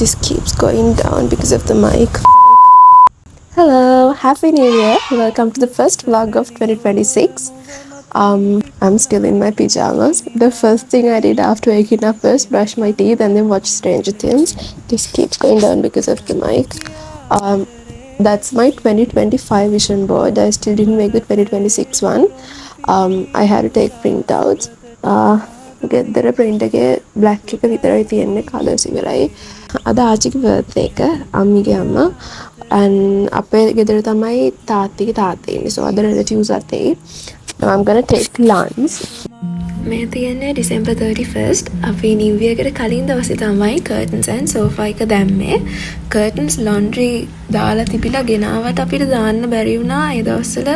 This keeps going down because of the mic. Hello, Happy New Year. Welcome to the first vlog of 2026. I'm still in my pajamas. The first thing I did after waking up was brush my teeth and then watch Stranger Things. This keeps going down because of the mic. That's my 2025 vision board. I still didn't make the 2026 one. I had to take printouts. ගෙදර print එකේ black එක විතරයි තියෙන්නේ, colours ඉවරයි. අද ආච්චිගේ birthday එක, අම්මිගේ අම්මා, and අපේ ගෙදර තමයි තාත්තිගේ තාත්තා ඉන්නේ. So other relatives are there. Now I'm gonna take lunch. මේ තියෙන්නේ December 31st. අපි New Year එකට කලින් දවසේ තමයි curtains and sofa එක දැම්මේ. Curtains laundry දාලා තිබිලා ගෙනාවට අපිට දාන්න බැරි වුණා ඒ දවස්වල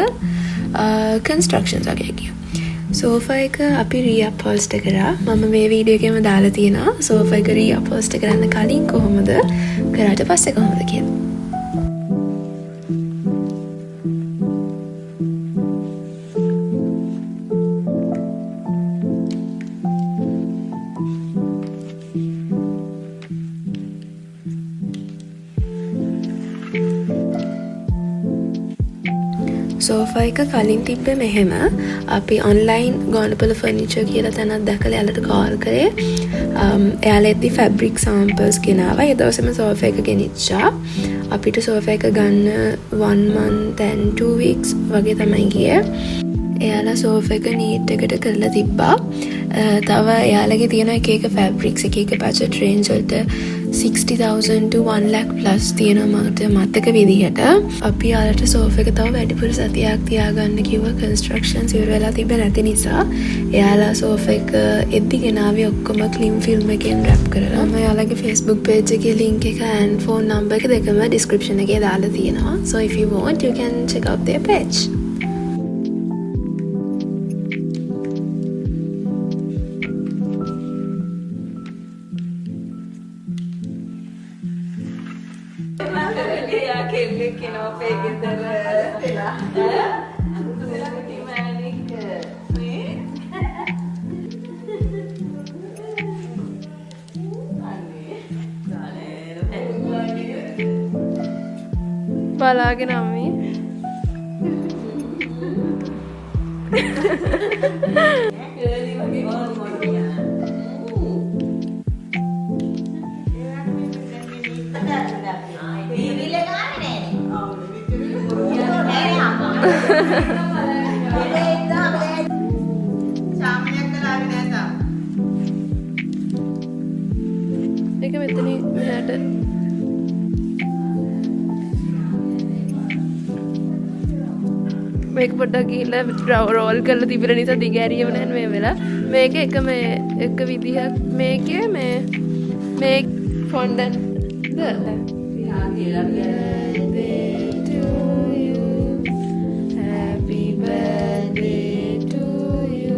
constructions වගේ ගියා. සෝෆා එක අපි රීඅප්හෝල්ස්ටර් කරා. මම මේ වීඩියෝ එකේම දාලා තියෙනවා සෝෆා එක රීඅප්හෝල්ස්ටර් කරන්න කලින් කොහොමද කරාට පස්සේ කොහොමද කියලා. සෝෆා එක කලින් තිබ්බේ මෙහෙම. අපි ඔන්ලයින් ගෝනපල ෆර්නිචර් කියලා තැනක් දැකලා එයාලට කෝල් කරේ. එයාලා එද්දි ෆැබ්‍රික් සැම්පල්ස් ගෙනාවා. ඒ දවසේම සෝෆා එක ගෙනිච්චා. අපිට සෝෆා එක ගන්න 1 month and 2 weeks වගේ තමයි ගියේ. එයාලා සෝෆා එක නීට් එකට කරලා තිබ්බා. තව එයාලගේ තියෙන එක එක ෆැබ්‍රික්ස් එක එක බජට් රේන්ජ් වලට 60,000 to 1 lakh plus තියෙනවා මට මතක විදිහට. අපි යාලට සෝෆා එක තව වැඩිපුර සතියක් තියාගන්න කිව්වා කන්ස්ට්‍රක්ෂන්ස් ඉවර වෙලා තිබ්බ නැති නිසා. එයාලා සෝෆා එක එද්දි ගෙනාවේ ඔක්කොම ක්ලින් ෆිල්ම් එකෙන් රැප් කරලා. මම යාලගේ Facebook page එකේ link එක and phone number එක දෙකම description එකේ දාලා තියෙනවා. So if you want you can check out their page. බලාගෙන අම්මි ඒක මෙතන මෙහාට මේක පොඩ්ඩක් ගිහිල්ලා රෝල් කරලා තිබිලා නිසා දිගෑරියම නැහැ මේ වෙලා. මේක එක මේ එක විදිහක් මේකේ මේ ෆොන්ඩන්ට්ද Happy birthday to you.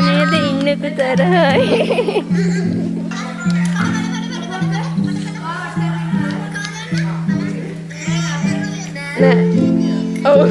නේද ඉන්නක තරහයි. නෑ ඔව්